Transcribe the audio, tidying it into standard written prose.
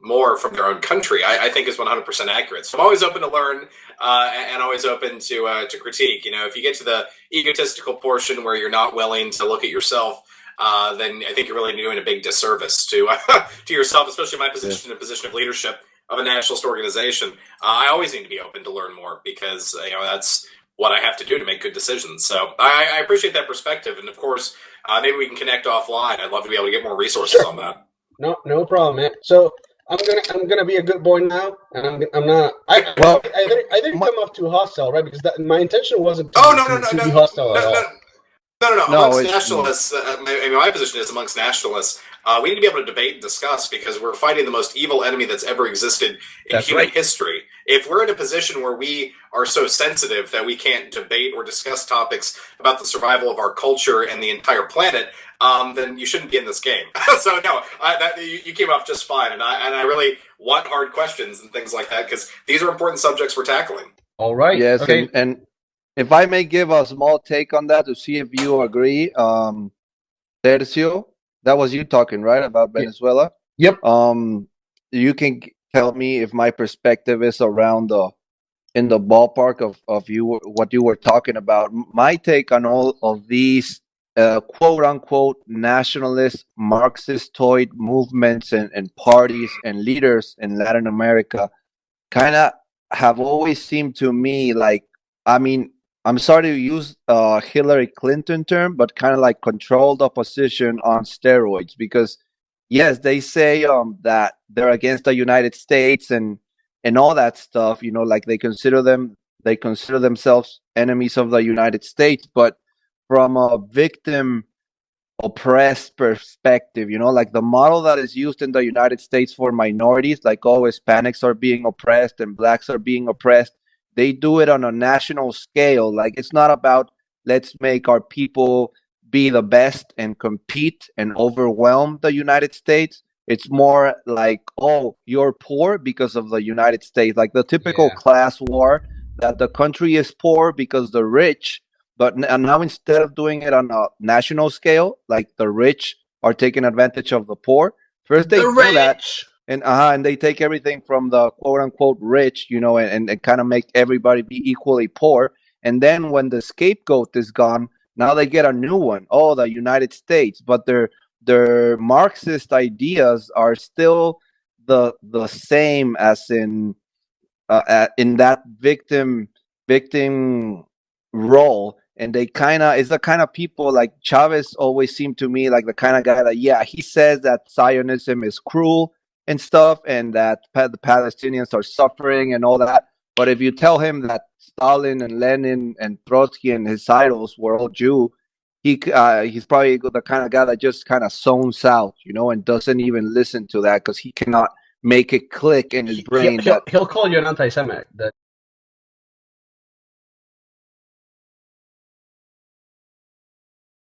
more from their own country, I think is 100% accurate. So I'm always open to learn and always open to critique. If you get to the egotistical portion where you're not willing to look at yourself, then I think you're really doing a big disservice to to yourself, especially my position, a position of leadership of a nationalist organization. I always need to be open to learn more because that's what I have to do to make good decisions. So I appreciate that perspective, and of course, maybe we can connect offline. I'd love to be able to get more resources on that. No problem, man. So I'm gonna be a good boy now, and I'm not. I didn't come off too hostile, right? Because my intention wasn't to be hostile at all. No. Amongst nationalists, my position is amongst nationalists, we need to be able to debate and discuss because we're fighting the most evil enemy that's ever existed in human history. If we're in a position where we are so sensitive that we can't debate or discuss topics about the survival of our culture and the entire planet, then you shouldn't be in this game. So no, you came off just fine, and I really want hard questions and things like that because these are important subjects we're tackling. All right. Yes, okay. And if I may give a small take on that to see if you agree, Tercio, that was you talking, right, about Venezuela? Yep. You can tell me if my perspective is around in the ballpark of you what you were talking about. My take on all of these quote unquote nationalist Marxistoid movements and parties and leaders in Latin America kind of have always seemed to me like, I mean, I'm sorry to use Hillary Clinton term, but kind of like controlled opposition on steroids. Because yes, they say that they're against the United States and all that stuff. Like they consider themselves enemies of the United States, but from a victim oppressed perspective, like the model that is used in the United States for minorities, like Hispanics are being oppressed and blacks are being oppressed. They do it on a national scale. Like it's not about let's make our people be the best and compete and overwhelm the United States. It's more like, oh, you're poor because of the United States, like the typical class war that the country is poor because the rich. But now instead of doing it on a national scale, like the rich are taking advantage of the poor. First they do that. And they take everything from the quote unquote rich, and kind of make everybody be equally poor. And then when the scapegoat is gone, now they get a new one. Oh, the United States. But their Marxist ideas are still the same as in that victim role. And they it's the kind of people like Chavez always seemed to me like the kind of guy that, he says that Zionism is cruel and stuff, and that the Palestinians are suffering and all that. But if you tell him that Stalin and Lenin and Trotsky and his idols were all Jew, he's probably the kind of guy that just kind of zones out, and doesn't even listen to that because he cannot make it click in his brain. He'll call you an anti-Semite.